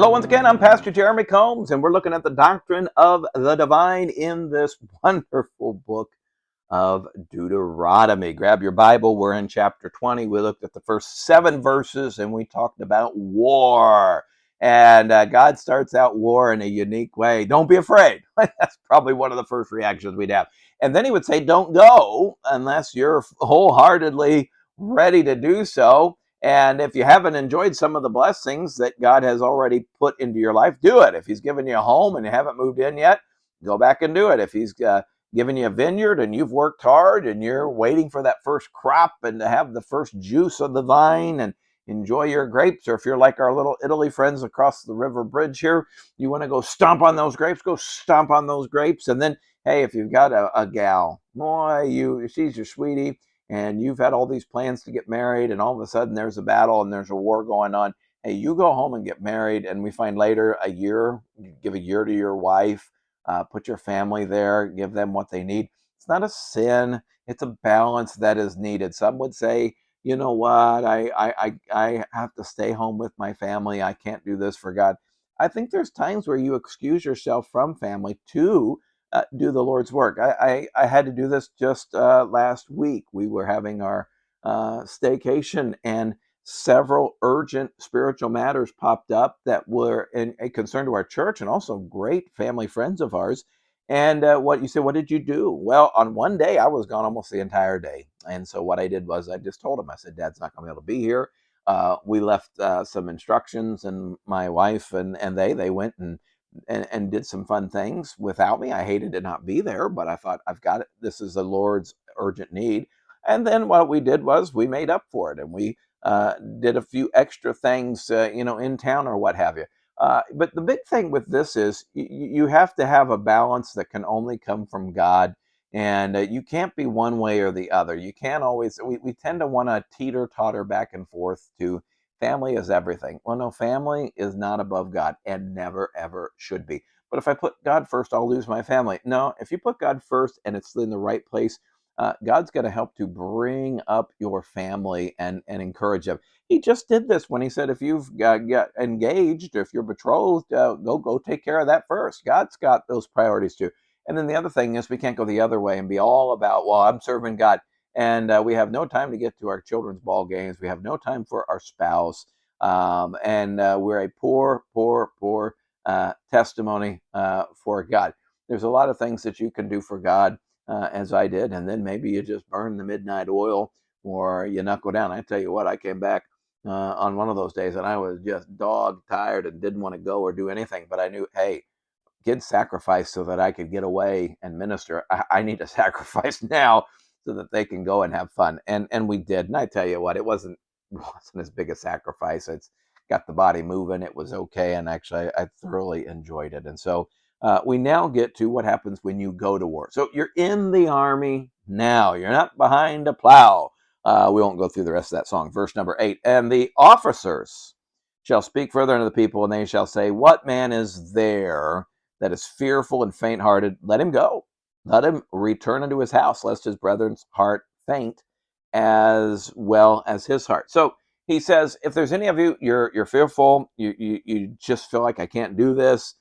Hello, once again, I'm Pastor Jeremy Combs, and we're looking at the doctrine of the divine in this wonderful book of Deuteronomy. Grab your Bible. We're in chapter 20. We looked at the first 7 verses, and we talked about war. And God starts out war in a unique way. Don't be afraid. That's probably one of the first reactions we'd have. And then he would say, don't go unless you're wholeheartedly ready to do so. And if you haven't enjoyed some of the blessings that God has already put into your life, do it. If he's given you a home and you haven't moved in yet, go back and do it. If he's given you a vineyard and you've worked hard and you're waiting for that first crop and to have the first juice of the vine and enjoy your grapes, or if you're like our little Italy friends across the river bridge here, you want to go stomp on those grapes, go stomp on those grapes. And then, hey, if you've got a gal, boy, she's your sweetie, and you've had all these plans to get married, and all of a sudden there's a battle and there's a war going on. Hey, you go home and get married, and we find later you give a year to your wife, put your family there, give them what they need. It's not a sin. It's a balance that is needed. Some would say, you know what, I have to stay home with my family. I can't do this for God. I think there's times where you excuse yourself from family to do the Lord's work. I had to do this just last week. We were having our staycation, and several urgent spiritual matters popped up that were a concern to our church and also great family friends of ours. And what you said, what did you do? Well, on one day, I was gone almost the entire day. And so what I did was I just told him, I said, Dad's not going to be able to be here. We left some instructions, and my wife and they went and did some fun things without me. I hated to not be there, but I thought, I've got it. This is the Lord's urgent need. And then what we did was we made up for it, and we did a few extra things, in town or what have you. But the big thing with this is you have to have a balance that can only come from God. And you can't be one way or the other. You can't always, we tend to want to teeter totter back and forth to family is everything. Well, no, family is not above God and never, ever should be. But if I put God first, I'll lose my family. No, if you put God first and it's in the right place, God's going to help to bring up your family and encourage them. He just did this when he said, if you've got engaged, if you're betrothed, go take care of that first. God's got those priorities too. And then the other thing is we can't go the other way and be all about, well, I'm serving God. And we have no time to get to our children's ball games. We have no time for our spouse. And we're a poor testimony for God. There's a lot of things that you can do for God, as I did. And then maybe you just burn the midnight oil or you knuckle down. I tell you what, I came back on one of those days and I was just dog tired and didn't want to go or do anything. But I knew, hey, kids sacrificed so that I could get away and minister. I need to sacrifice now so that they can go and have fun. And we did. And I tell you what, it wasn't as big a sacrifice. It's got the body moving. It was okay. And actually, I thoroughly enjoyed it. And so we now get to what happens when you go to war. So you're in the army now. You're not behind a plow. We won't go through the rest of that song. Verse number 8. And the officers shall speak further unto the people, and they shall say, what man is there that is fearful and faint-hearted? Let him go. Let him return unto his house, lest his brethren's heart faint as well as his heart. So he says, if there's any of you, you're fearful, you just feel like I can't do this,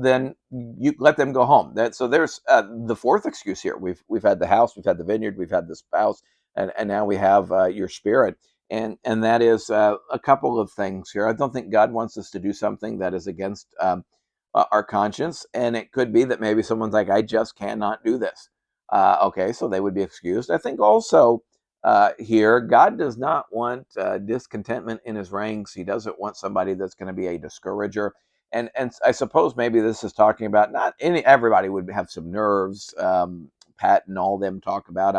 then you let them go home. So there's the fourth excuse here. We've had the house, we've had the vineyard, we've had the spouse, and now we have your spirit. And that is a couple of things here. I don't think God wants us to do something that is against our conscience, and it could be that maybe someone's like, I just cannot do this. Okay, so they would be excused. I think also here, God does not want discontentment in his ranks. He doesn't want somebody that's going to be a discourager. And I suppose maybe this is talking about not everybody would have some nerves. Pat and all them talk about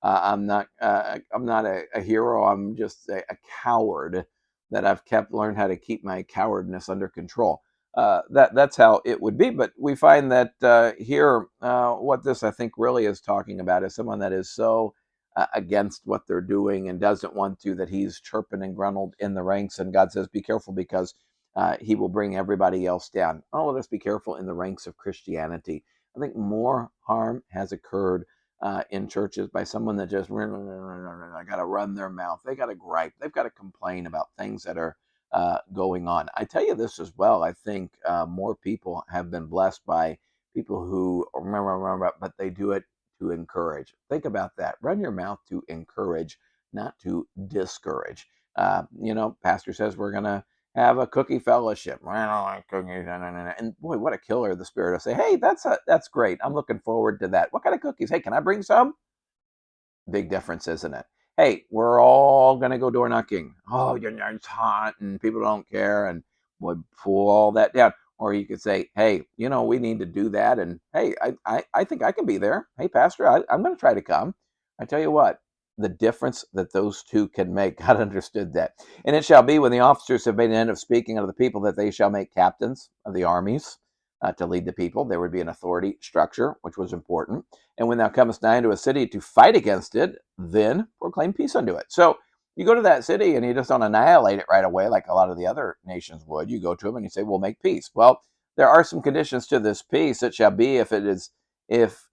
I'm not a hero. I'm just a coward that I've learned how to keep my cowardness under control. That's how it would be. But we find that here, what this I think really is talking about is someone that is so against what they're doing and doesn't want to, that he's chirping and gruntled in the ranks. And God says, be careful, because he will bring everybody else down. Oh, let us be careful in the ranks of Christianity. I think more harm has occurred in churches by someone that just got to run their mouth. They got to gripe. They've got to complain about things that are going on. I tell you this as well. I think more people have been blessed by people who remember, but they do it to encourage. Think about that. Run your mouth to encourage, not to discourage. Pastor says we're going to have a cookie fellowship. I don't like cookies. And boy, what a killer the Spirit will say, hey, that's great. I'm looking forward to that. What kind of cookies? Hey, can I bring some? Big difference, isn't it? Hey, we're all going to go door knocking. Oh, it's hot and people don't care. And boy, pull all that down. Or you could say, hey, we need to do that. And hey, I think I can be there. Hey, Pastor, I'm going to try to come. I tell you what, the difference that those two can make, God understood that. And it shall be when the officers have made an end of speaking unto the people that they shall make captains of the armies to lead the people. There would be an authority structure, which was important. And when thou comest nigh into a city to fight against it, then proclaim peace unto it. So you go to that city and you just don't annihilate it right away like a lot of the other nations would. You go to them and you say, we'll make peace. Well, there are some conditions to this peace. It shall be if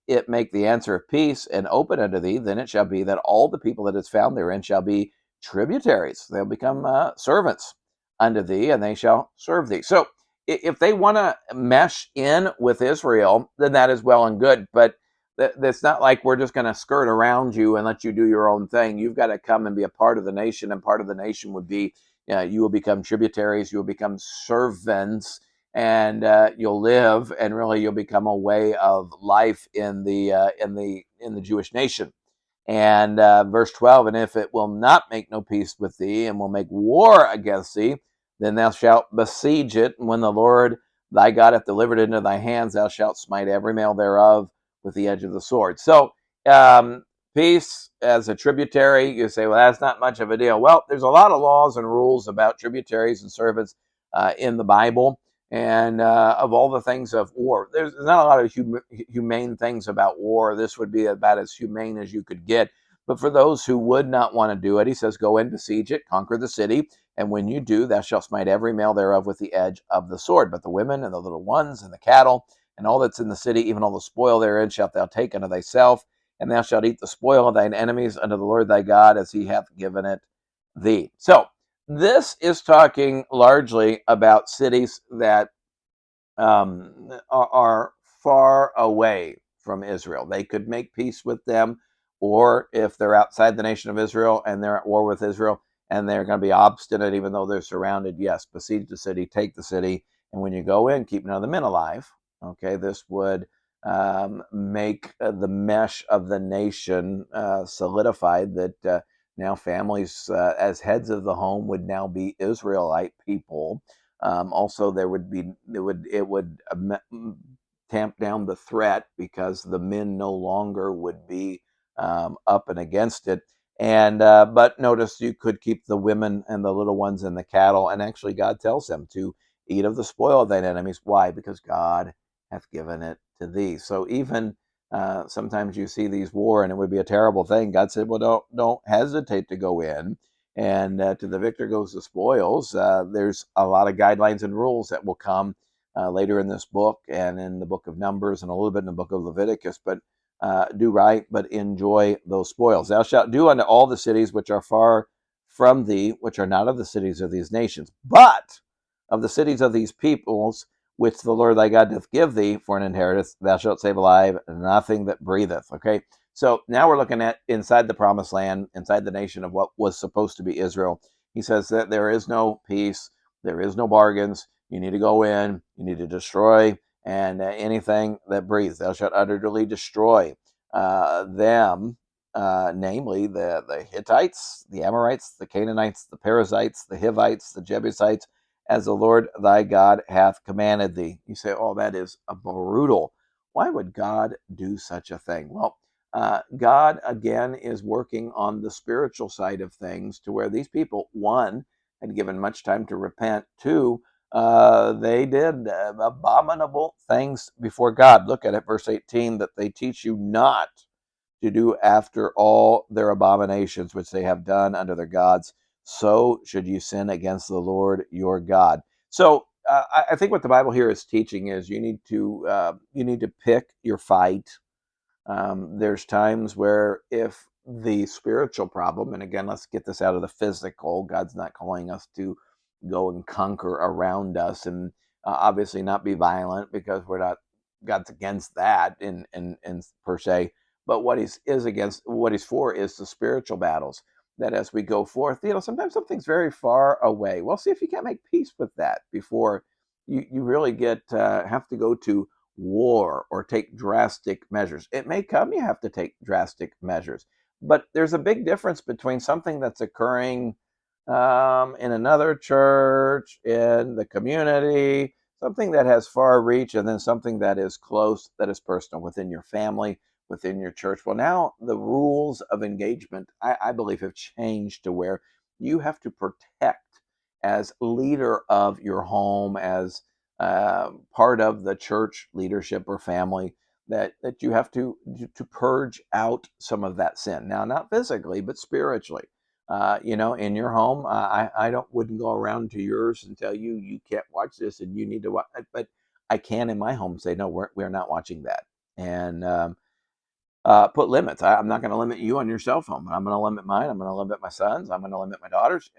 it make the answer of peace and open unto thee, then it shall be that all the people that is found therein shall be tributaries. They'll become servants unto thee, and they shall serve thee. So if they want to mesh in with Israel, then that is well and good. But that's not like we're just going to skirt around you and let you do your own thing. You've got to come and be a part of the nation, and part of the nation would be you will become tributaries, you will become servants, and you'll live, and really you'll become a way of life in the Jewish nation. And verse 12, and if it will not make no peace with thee, and will make war against thee, then thou shalt besiege it. And when the Lord thy God hath delivered it into thy hands, thou shalt smite every male thereof with the edge of the sword. So, peace as a tributary, you say, well, that's not much of a deal. Well, there's a lot of laws and rules about tributaries and servants in the Bible. And of all the things of war, there's not a lot of humane things about war. This would be about as humane as you could get. But for those who would not want to do it, he says, go in, besiege it, conquer the city. And when you do, thou shalt smite every male thereof with the edge of the sword. But the women and the little ones and the cattle and all that's in the city, even all the spoil therein, shalt thou take unto thyself. And thou shalt eat the spoil of thine enemies unto the Lord thy God, as he hath given it thee. So this is talking largely about cities that are far away from Israel. They could make peace with them, or if they're outside the nation of Israel and they're at war with Israel and they're going to be obstinate, even though they're surrounded, yes, besiege the city, take the city. And when you go in, keep none of the men alive. Okay, this would make the mesh of the nation solidified that now families as heads of the home would now be Israelite people. Also, it would tamp down the threat because the men no longer would be up and against it. And but notice you could keep the women and the little ones and the cattle, and actually God tells them to eat of the spoil of thine enemies. Why? Because God hath given it to thee. So even sometimes you see these war, and it would be a terrible thing. God said, "Well, don't hesitate to go in." And to the victor goes the spoils. There's a lot of guidelines and rules that will come later in this book and in the book of Numbers and a little bit in the book of Leviticus. But do right, but enjoy those spoils. Thou shalt do unto all the cities which are far from thee, which are not of the cities of these nations, but of the cities of these peoples, which the Lord thy God doth give thee for an inheritance, thou shalt save alive nothing that breatheth. Okay, so now we're looking at inside the promised land, inside the nation of what was supposed to be Israel. He says that there is no peace, there is no bargains. You need to go in, you need to destroy, and anything that breathes, thou shalt utterly destroy them, namely the Hittites, the Amorites, the Canaanites, the Perizzites, the Hivites, the Jebusites, as the Lord thy God hath commanded thee. You say, oh, that is brutal. Why would God do such a thing? Well, God, again, is working on the spiritual side of things to where these people, one, had given much time to repent. Two, they did abominable things before God. Look at it, verse 18, that they teach you not to do after all their abominations which they have done unto their gods. So should you sin against the Lord your God. So I think what the Bible here is teaching is you need to pick your fight. There's times where if the spiritual problem, and again, let's get this out of the physical, God's not calling us to go and conquer around us, and obviously not be violent, because we're not, God's against that in per se. But what he's for is the spiritual battles, that as we go forth, sometimes something's very far away. Well, see if you can't make peace with that before you really have to go to war or take drastic measures. It may come, you have to take drastic measures, but there's a big difference between something that's occurring in another church, in the community, something that has far reach, and then something that is close, that is personal, within your family, within your church. Well, now the rules of engagement, I believe, have changed to where you have to protect, as leader of your home, as part of the church leadership or family, that you have to purge out some of that sin. Now, not physically, but spiritually. In your home, I wouldn't go around to yours and tell you you can't watch this and you need to watch, but I can in my home say no, we're not watching that, and put limits. I'm not going to limit you on your cell phone, but I'm going to limit mine. I'm going to limit my sons. I'm going to limit my daughters.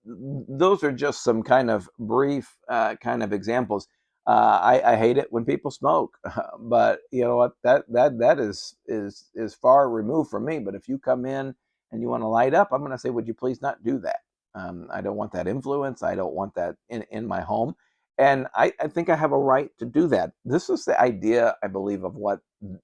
Those are just some kind of brief kind of examples. I hate it when people smoke, but you know what? That is far removed from me. But if you come in and you want to light up, I'm going to say, would you please not do that? I don't want that influence. I don't want that in my home. And I think I have a right to do that. This is the idea, I believe, of what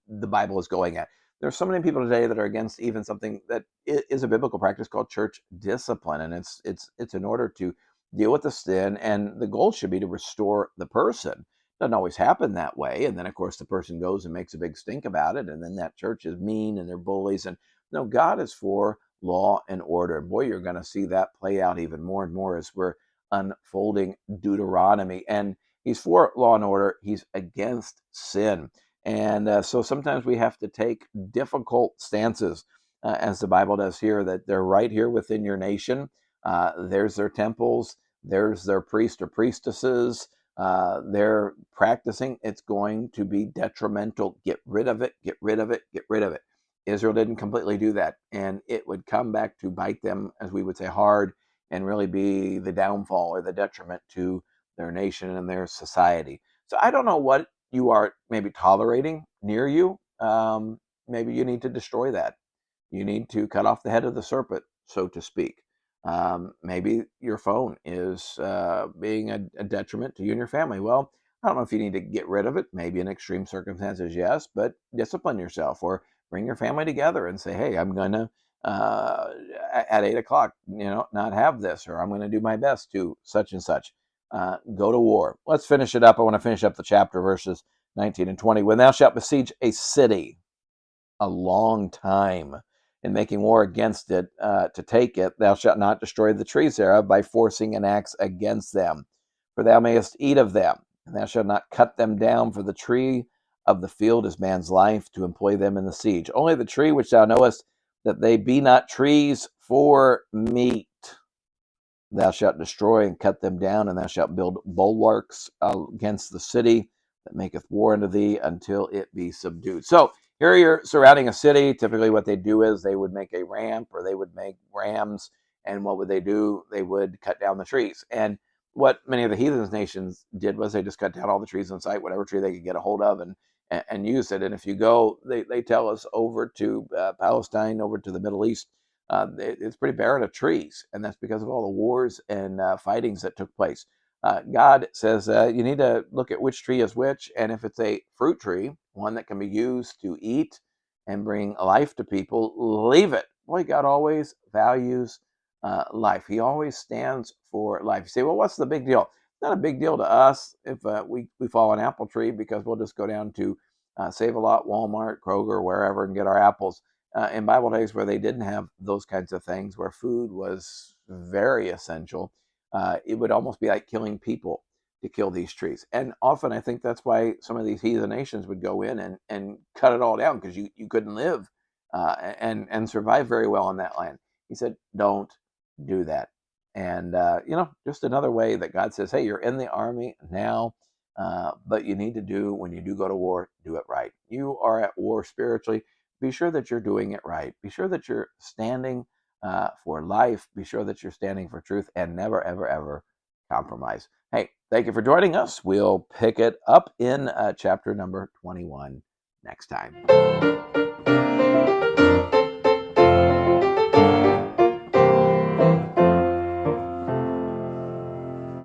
the Bible is going at. There's so many people today that are against even something that is a biblical practice called church discipline, and it's in order to deal with the sin, and the goal should be to restore the person. Doesn't always happen that way, and then of course the person goes and makes a big stink about it, and then that church is mean and they're bullies. And no, God is for law and order, and boy, you're going to see that play out even more and more as we're unfolding Deuteronomy. And he's for law and order. He's against sin. And so sometimes we have to take difficult stances, as the Bible does here, that they're right here within your nation. There's their temples, there's their priests or priestesses. They're practicing. It's going to be detrimental. Get rid of it, get rid of it, get rid of it. Israel didn't completely do that, and it would come back to bite them, as we would say, hard, and really be the downfall or the detriment to their nation and their society. So I don't know what you are maybe tolerating near you. Maybe you need to destroy that. You need to cut off the head of the serpent, so to speak. Maybe your phone is being a detriment to you and your family. Well, I don't know if you need to get rid of it. Maybe in extreme circumstances, yes, but discipline yourself, or bring your family together and say, hey, I'm going to, at 8 o'clock, not have this, or I'm going to do my best to such and such. Go to war. Let's finish it up. I want to finish up the chapter, verses 19 and 20. When thou shalt besiege a city a long time, in making war against it, to take it, thou shalt not destroy the trees thereof by forcing an axe against them, for thou mayest eat of them, and thou shalt not cut them down, for the tree of the field is man's life, to employ them in the siege. Only the tree which thou knowest that they be not trees for meat, thou shalt destroy and cut them down, and thou shalt build bulwarks against the city that maketh war unto thee until it be subdued. So here you're surrounding a city. Typically what they do is they would make a ramp, or they would make rams. And what would they do? They would cut down the trees. And what many of the heathen nations did was they just cut down all the trees in sight, whatever tree they could get a hold of, and use it. And if you go, they tell us, over to Palestine, over to the Middle East, it's pretty barren of trees, and that's because of all the wars and fightings that took place. God says you need to look at which tree is which, and if it's a fruit tree, one that can be used to eat and bring life to people, leave it. Boy, God always values life. He always stands for life. You say, well, what's the big deal? It's not a big deal to us if we fall an apple tree, because we'll just go down to Save-A-Lot, Walmart, Kroger, wherever, and get our apples. In Bible days where they didn't have those kinds of things, where food was very essential, it would almost be like killing people to kill these trees. And often I think that's why some of these heathen nations would go in and cut it all down, because you couldn't live and survive very well on that land. He said, don't do that. And, just another way that God says, hey, you're in the army now, but you need to do, when you do go to war, do it right. You are at war spiritually. Be sure that you're doing it right. Be sure that you're standing for life. Be sure that you're standing for truth, and never, ever, ever compromise. Hey, thank you for joining us. We'll pick it up in chapter number 21 next time.